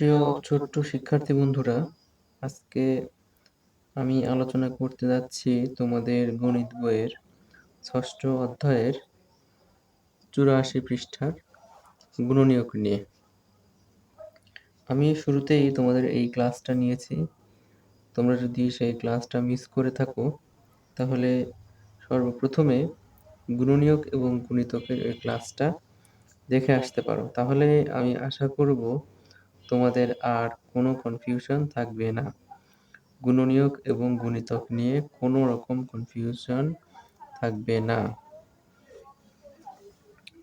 প্রিয় ছোট্ট শিক্ষার্থী বন্ধুরা, আজকে আমি আলোচনা করতে যাচ্ছি তোমাদের গণিত বইয়ের ৬ষ্ঠ অধ্যায়ের ৮৪ পৃষ্ঠার গুণনীয়ক নিয়ে। আমি শুরুতেই তোমাদের এই ক্লাসটা নিয়েছি। তোমরা যদি সেই ক্লাসটা মিস করে থাকো তাহলে সর্বপ্রথমে গুণনীয়ক এবং গুণিতকের এই ক্লাসটা দেখে আসতে পারো। তাহলে আমি আশা করব তোমাদের আর কোনো কনফিউশন থাকবে না। গুণনীয়ক এবং গুণিতক নিয়ে কোনো রকম কনফিউশন থাকবে না।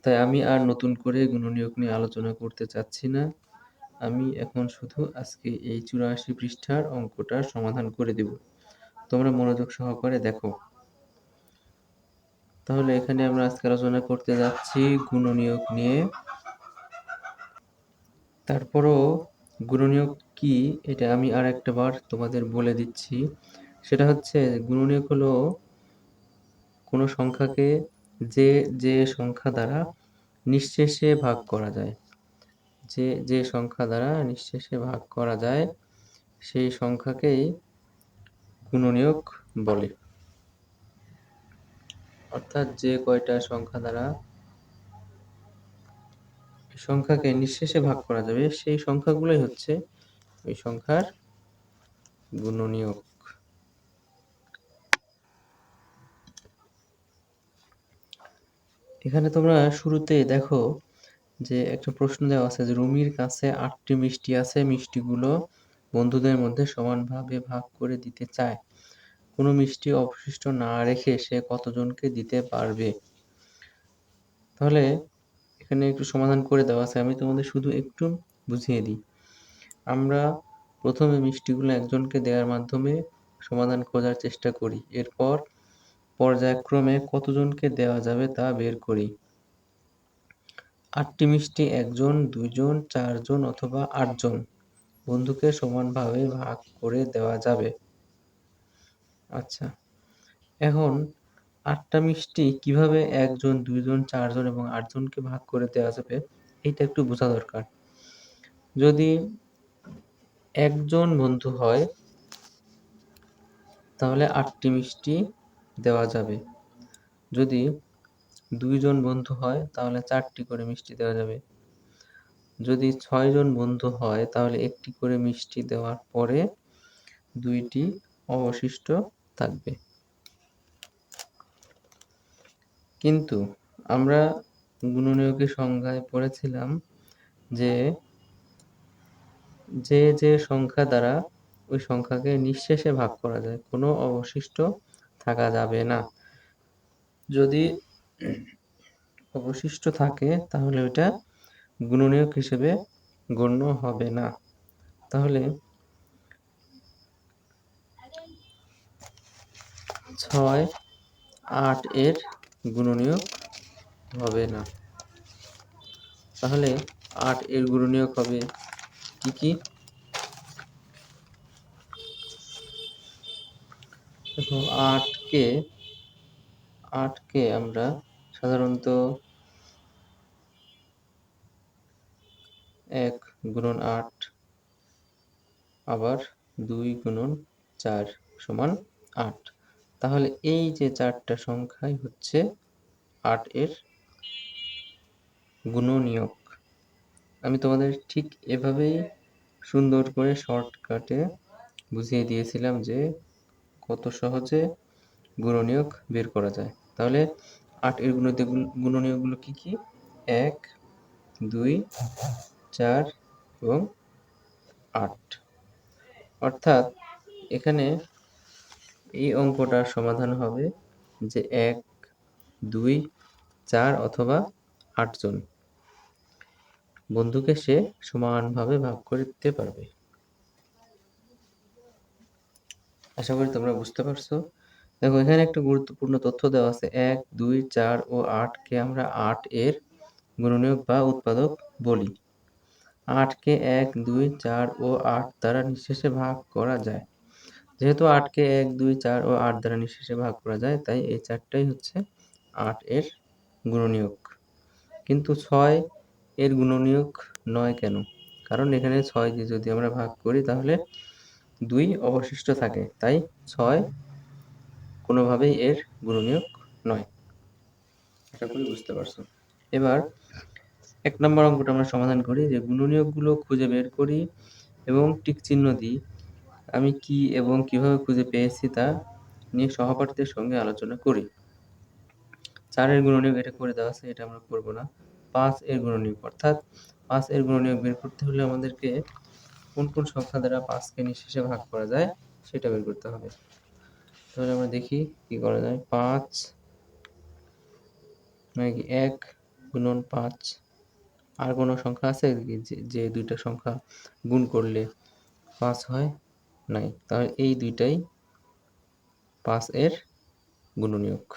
তাই আমি আর নতুন করে গুণনীয়ক নিয়ে আলোচনা করতে চাচ্ছি না। আমি এখন শুধু আজকে এই ৮৪ পৃষ্ঠার অঙ্কটার সমাধান করে দেব। তোমরা মনোযোগ সহকারে দেখো। তাহলে এখানে আমরা আজকে আলোচনা করতে যাচ্ছি গুণনীয়ক নিয়ে। তারপরও গুণনীয়ক কি এটা আমি আর একটা বার তোমাদের বলে দিচ্ছি। সেটা হচ্ছে গুণনীয়ক হলো কোনো সংখ্যাকে যে সংখ্যা দ্বারা নিঃশেষে ভাগ করা যায়, যে সংখ্যা দ্বারা নিঃশেষে ভাগ করা যায় সেই সংখ্যাকেই গুণনীয়ক বলে। অর্থাৎ যে কয়টা সংখ্যা দ্বারা সংখ্যাকে নিঃশেষে ভাগ করা যাবে সেই সংখ্যাগুলোই হচ্ছে ওই সংখ্যার গুণনীয়ক। এখানে তোমরা শুরুতে দেখো যে একটা প্রশ্ন দেওয়া আছে যে রুমির কাছে ৮টি মিষ্টি আছে, মিষ্টিগুলো বন্ধুদের মধ্যে সমানভাবে ভাগ করে দিতে চায়। কোনো মিষ্টি অবশিষ্ট না রেখে সে কতজনকে দিতে পারবে? তাহলে এখানে একটু সমাধান করে দেওয়া আছে, আমি তোমাদের শুধু একটু বুঝিয়ে দিই। আমরা প্রথমে মিষ্টিগুলো একজনকে দেওয়ার মাধ্যমে সমাধান খোঁজার চেষ্টা করি, এরপর পর্যায়ক্রমে কতজনকে দেওয়া যাবে তা বের করি। ৮টি মিষ্টি ১ জন, ২ জন, ৪ জন অথবা ৮ জন বন্ধুকে সমানভাবে ভাগ করে দেওয়া যাবে। আচ্ছা, এখন ৮টা মিষ্টি কিভাবে ১ জন, ২ জন, ৪ জন এবং ৮ জনকে ভাগ করে দেওয়া যাবে এইটা একটু বোঝা দরকার। যদি ১ জন বন্ধু হয় তাহলে ৮টি মিষ্টি দেওয়া যাবে। যদি ২ জন বন্ধু হয় তাহলে ৪টি করে মিষ্টি দেওয়া যাবে। যদি ৬ জন বন্ধু হয় তাহলে ১টি করে মিষ্টি দেওয়ার পরে ২টি অবশিষ্ট থাকবে। কিন্তু আমরা গুণনীয়কের সংজ্ঞায় পড়েছিলাম যে যে সংখ্যা দ্বারা ওই সংখ্যাকে নিঃশেষে ভাগ করা যায়, কোনো অবশিষ্ট থাকা যাবে না। যদি অবশিষ্ট থাকে তাহলে ওইটা গুণনীয়ক হিসেবে গণ্য হবে না। তাহলে ৬, ৮ এর গুণনীয়ক হবে না। তাহলে ৮ এর গুণনীয়ক হবে কি? দেখো ৮কে আমরা সাধারণত ১ গুণন ৮ আবার ২ গুণন ৪ সমান ৮। তাহলে এই যে ৪টা সংখ্যাই হচ্ছে ৮ এর গুণনীয়ক। আমি তোমাদের ঠিক এভাবেই সুন্দর করে শর্টকাটে বুঝিয়ে দিয়েছিলাম যে কত সহজে গুণনীয়ক বের করা যায়। তাহলে ৮ এর গুণনীয়কগুলো কি? ১, ২, ৪ এবং ৮। অর্থাৎ এখানে এই অঙ্কটার সমাধান হবে যে ১, ২, ৪ অথবা ৮ জন বন্ধুকে সে সমানভাবে ভাগ করে দিতে পারবে। আশা করি তোমরা বুঝতে পারছো। দেখো এখানে একটা গুরুত্বপূর্ণ তথ্য দেওয়া আছে, ১, ২, ৪ ও ৮ কে আমরা ৮ এর গুণনীয়ক বা উৎপাদক বলি। ৮ কে ১, ২, ৪ ও ৮ দ্বারা নিঃশেষে ভাগ করা যায়। যেহেতু ৮ কে ১, ২, ৪ ও ৮ দ্বারা নিঃশেষে ভাগ করা যায়, তাই এই ৪টাই হচ্ছে ৮ এর গুণনীয়ক। কিন্তু ৬ এর গুণনীয়ক নয় কেন? কারণ এখানে 6 দিয়ে যদি আমরা ভাগ করি তাহলে 2 অবশিষ্ট থাকে, তাই 6 কোনোভাবেই এর গুণনীয়ক নয়। আশা করি বুঝতে পারছো। এবার 1 নম্বর অঙ্কটা আমরা সমাধান করি, যে গুণনীয়কগুলো খুঁজে বের করি এবং টিক চিহ্ন দিই। আমি কি এবং কিভাবে খুঁজে পেয়েছি তা নিয়ে সহপাঠীদের সঙ্গে আলোচনা করি। 4 এর গুণনীয়ক এটা করে দেওয়া আছে, এটা আমরা করব না। 5 এর গুণনীয়ক, অর্থাৎ 5 এর গুণনীয়ক বের করতে হলে আমাদেরকে কোন কোন সংখ্যা দ্বারা 5 কে নিঃশেষে ভাগ করা যায় সেটা বের করতে হবে। তাহলে আমরা দেখি কি করা যায়। 5 মানে কি 1 গুণন 5। আর কোনো সংখ্যা আছে কি যে দুইটা সংখ্যা গুণ করলে 5 হয়? নাই। তাহলে এই দুইটাই 5 এর গুণনীয়ক।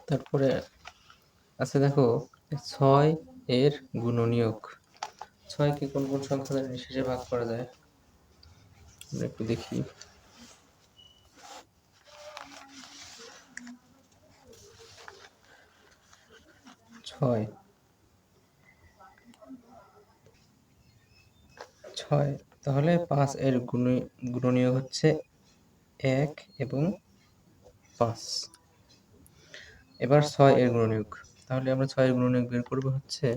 তারপরে আছে দেখো 6 এর গুণনীয়ক। 6 কে কোন কোন সংখ্যা দ্বারা নিঃশেষে ভাগ করা যায় আমরা একটু দেখি। 6 তাহলে 5 এর গুণনীয়ক হচ্ছে 1 এবং 5। এবার 6 এর গুণনীয়ক, তাহলে আমরা 6 এর গুণনীয়ক বের করব হচ্ছে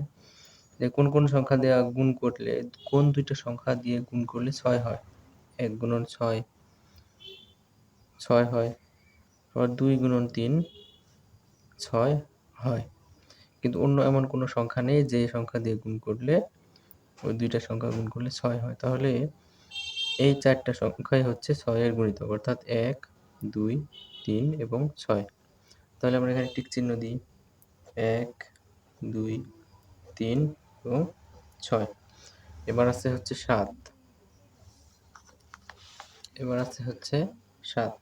যে কোন কোন সংখ্যা দিয়ে গুণ করলে, কোন দুইটা সংখ্যা দিয়ে গুণ করলে 6 হয়। 1 গুণন 6 6 হয়, আবার 2 গুণন 3 6 হয়। কিন্তু অন্য এমন কোনো সংখ্যা নেই যে সংখ্যা দিয়ে গুণ করলে, ওই দুইটা সংখ্যা গুণ করলে 6 হয়। তাহলে এই 4টা সংখ্যাই হচ্ছে 6 এর গুণিতক, অর্থাৎ 1 2 3 এবং 6। তাহলে আমরা এখানে টিক চিহ্ন দিই। 1 2 3 এবং 6। এবার আছে হচ্ছে 7। এবার আছে হচ্ছে 7।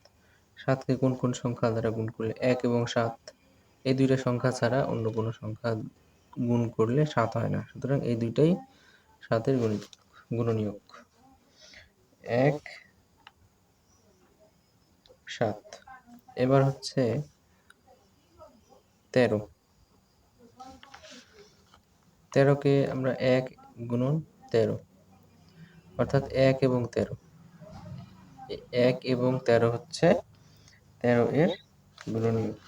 7 কে কোন কোন সংখ্যা দ্বারা গুণ করলে, 1 এবং 7 এই দুইটা সংখ্যা ছাড়া অন্য কোনো সংখ্যা গুণ করলে 7 হয় না। সুতরাং এই দুইটাই 7 এর গুণনীয়ক। 1 7। এবার হচ্ছে 13। 13 কে আমরা 1 গুণন 13, অর্থাৎ 1 এবং 13। 1 এবং 13 হচ্ছে 13 এর গুণনীয়ক।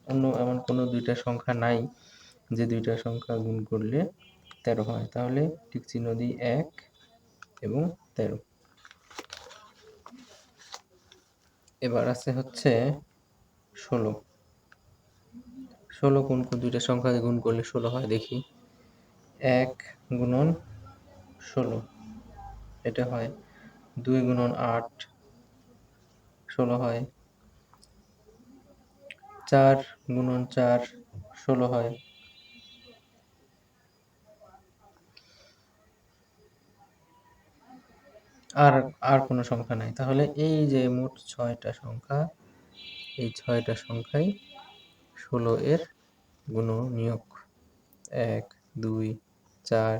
অন্য এমন কোনো দুইটা সংখ্যা নাই যে দুইটা সংখ্যা গুণ করলে 13 হয়। তাহলে টিক চিহ্ন দিই 1 এবং 13। এবার আছে হচ্ছে 16। 16 কোন কোন দুইটা সংখ্যা গুণ করলে 16 হয় দেখি। 1 গুণন 16 এটা হয়। 2 গুণন 8 16 হয়। 4 গুণন 4 16 হয়। আর আর কোনো সংখ্যা নাই। তাহলে এই যে মোট 6টা সংখ্যা, এই 6টা সংখ্যাই 16 এর গুণনীয়ক। 1 2 4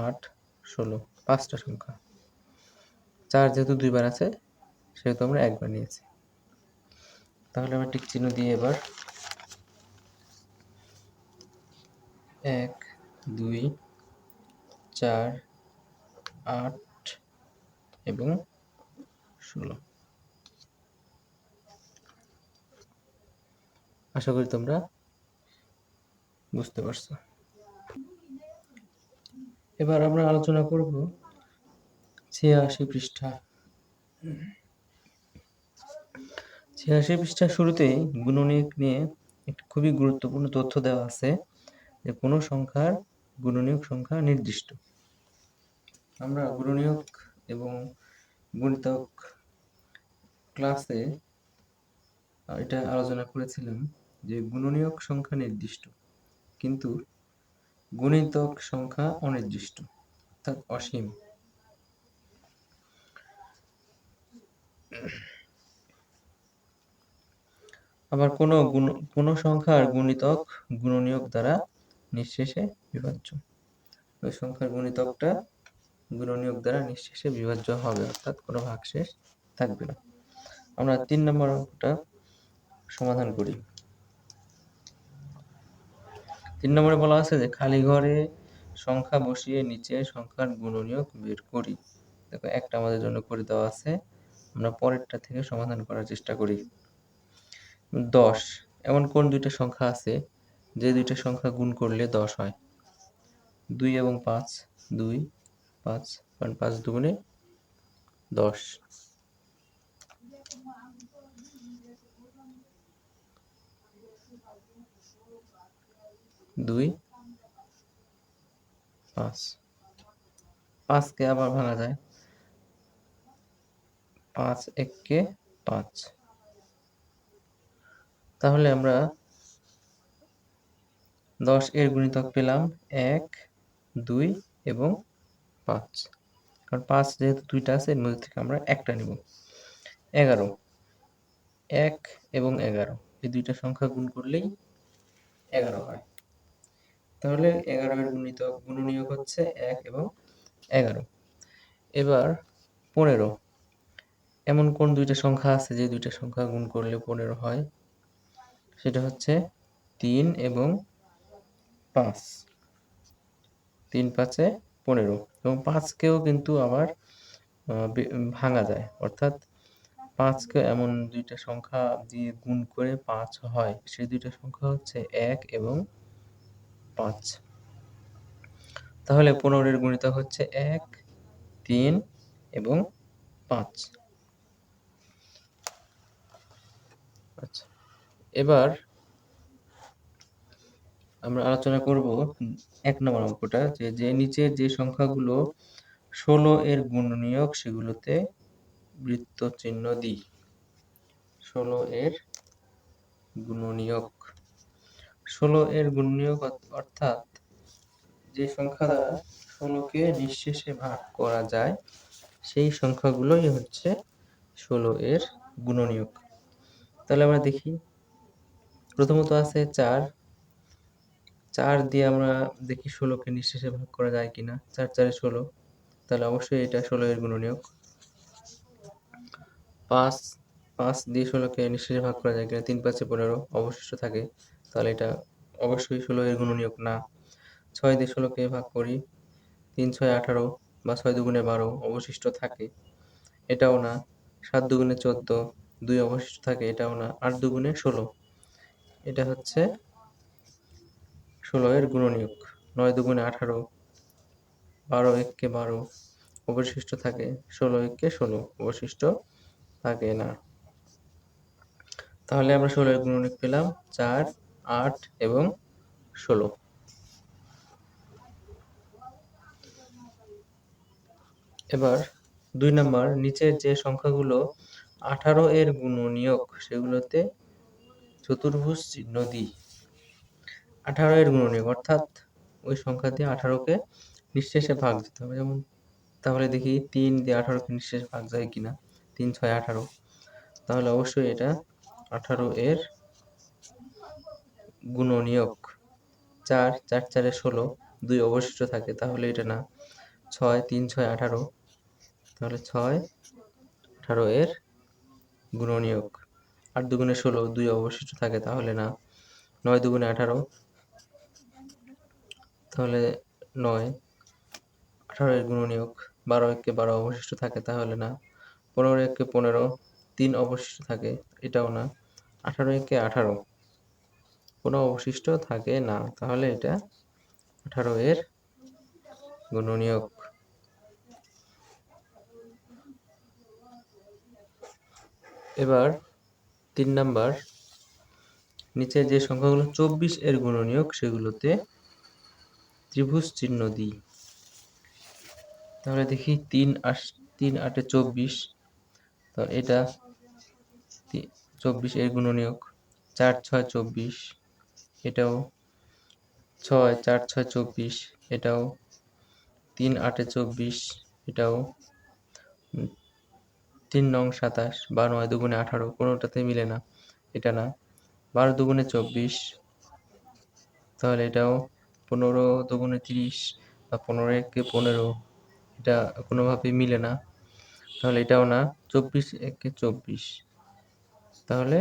8 16, 5টা সংখ্যা। 4 যেহেতু দুইবার আছে সেহেতু আমরা একবার নিয়েছি। তাহলে আমরা টিক চিহ্ন দিয়ে এবার 1 2 4 8 এবং 16। আশা করি তোমরা বুঝতে পারছো। এবার আমরা আলোচনা করব 86 পৃষ্ঠা। 86 পৃষ্ঠার শুরুতেই গুণনীয়ক নিয়ে একটি খুবই গুরুত্বপূর্ণ তথ্য দেওয়া আছে, যে কোনো সংখ্যার গুণনীয়ক সংখ্যা নির্দিষ্ট। আমরা গুণনীয়ক এবং গুণিতক ক্লাসে এটা আলোচনা করেছিলাম যে গুণনীয়ক সংখ্যা নির্দিষ্ট, কিন্তু গুণিতক সংখ্যা অনির্দিষ্ট, অর্থাৎ অসীম। আবার কোনো সংখ্যার গুণিতক গুণনীয়ক দ্বারা নিঃশেষে বিভাজ্য। ওই সংখ্যার গুণিতকটা গুণনীয়ক দ্বারা নিঃশেষে বিভাজ্য হবে, অর্থাৎ কোনো ভাগশেষ থাকবে না। আমরা 3 নম্বর অঙ্কটা সমাধান করি। 3 নম্বরে বলা আছে যে খালি ঘরে সংখ্যা বসিয়ে নিচে সংখ্যার গুণনীয়ক বের করি। দেখো একটা আমাদের জন্য করে দেওয়া আছে, আমরা পরেরটা থেকে সমাধান করার চেষ্টা করি। 10 এমন কোন দুইটা সংখ্যা আছে যে দুইটা সংখ্যা গুণ করলে 10 হয়? 2 এবং 5, 2 5, কারণ 5 দুগুণে 10। 2 5, 5 কে আবার ভাঙা যায়, 5 1 কে 5। তাহলে আমরা 10 এর গুণিতক পেলাম 1, 2 এবং 5, কারণ 5 যেহেতু দুইটা আছে এর মধ্যে থেকে আমরা একটা নিব। 11, 1 এবং 11 এই দুইটা সংখ্যা গুণ করলেই 11 হয়। তাহলে 11 এর গুণনীয়ক হচ্ছে 1 এবং 11। এবার 15 এমন কোন দুইটা সংখ্যা আছে যে দুইটা সংখ্যা গুণ করলে 15 হয়? সেটা হচ্ছে 3 এবং 5। 3 5 এ 15 এবং 5 কেও কিন্তু আবার ভাঙা যায়, অর্থাৎ 5 কে এমন দুইটা সংখ্যা দিয়ে গুণ করে 5 হয়, সেই দুইটা সংখ্যা হচ্ছে 1 এবং 5। তাহলে 15 এর গুণিতক হচ্ছে 1, 3 এবং 5। আচ্ছা, এবার আমরা আলোচনা করব 1 নম্বর অঙ্কটা, যে নিচের যে সংখ্যাগুলো 16 এর গুণনীয়ক সেগুলোতে বৃত্ত চিহ্ন দিই। 16 এর গুণনীয়ক, 16 এর গুণনীয়ক অর্থাৎ যে সংখ্যা দ্বারা 16 কে নিঃশেষে ভাগ করা যায় সেই সংখ্যাগুলোই হচ্ছে 16 এর গুণনীয়ক। তাহলে আমরা দেখি, প্রথমত আছে 4, 4 দিয়ে আমরা দেখি 16 কে নিঃশেষে ভাগ করা যায় কিনা। 4 4 এ 16, তাহলে অবশ্যই এটা 16 এর গুণনীয়ক। 5, 5 দিয়ে 16 কে নিঃশেষে ভাগ করা যায় কিনা। 3 5 এ 15 অবশিষ্ট থাকে, তাহলে এটা অবশ্যই 16 এর গুণনীয়ক না। 6 দিয়ে 16 কে ভাগ করি, 3 6 18 বা 6 দুগুণে 12 অবশিষ্ট থাকে, এটাও না। 7 দুগুণে 14, 2 অবশিষ্ট থাকে, এটাও না। 8 দুগুণে 16, এটা হচ্ছে 16 এর গুণনীয়ক। 9 দুগুণে 18, 12 1 কে 12 অবশিষ্ট থাকে, 16 1 কে 16 অবশিষ্ট থাকে না। তাহলে আমরা 16 এর গুণনীয়ক পেলাম 4, 8 এবং 16। এবার 2 নাম্বার, নিচের যে সংখ্যাগুলো 18 এর গুণনীয়ক সেগুলোতে চতুর্ভুজ চিহ্ন দিই। 18 এর গুণনীয়ক অর্থাৎ ওই সংখ্যা দিয়ে 18 কে নিঃশেষে ভাগ দিতে হবে। যেমন তাহলে দেখি 3 দিয়ে 18 কে নিঃশেষে ভাগ যায় কিনা। 3 6 18, তাহলে অবশ্যই এটা 18 এর গুণনীয়ক। 4 4 4 এ 16, 2 অবশিষ্ট থাকে, তাহলে এটা না। 6 3 6 18, তাহলে 6 18 এর গুণনীয়ক। 8 দুগুণে 16, 2 অবশিষ্ট থাকে, তাহলে না। 9 দুগুণে 18, তাহলে 9 18 এর গুণনীয়ক। 12 1 কে 12 অবশিষ্ট থাকে, তাহলে না। 15 1 কে 15, 3 অবশিষ্ট থাকে, এটাও না। 18 1 কে 18, কোনো অবশিষ্ট থাকে না, তাহলে এটা 18 এর গুণনীয়ক। এবার 3 নাম্বার, নিচে যে সংখ্যাগুলো 24 এর গুণনীয়ক সেগুলোতে ত্রিভুজ চিহ্ন দিই। তাহলে দেখি 3 8 এ 24, তো এটা 24 এর গুণনীয়ক। 4 6 24, এটাও 6 4 6 24, এটাও 3 8 এ 24, এটাও 3 9 27 বা 9 দুগুণে 18, কোনোটাতে মিলে না, এটা না। 12 দুগুণে 24, তাহলে এটাও 15 দুগুণে 30 বা 15 1 কে 15, এটা কোনোভাবেই মিলে না, তাহলে এটাও না। 24 1 কে 24, তাহলে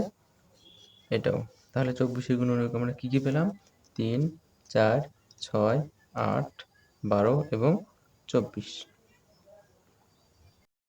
এটাও। তাহলে 24 গুণনীয়ক আমরা কি পেলাম? 3, 4, 6, 8, 12 এবং 24।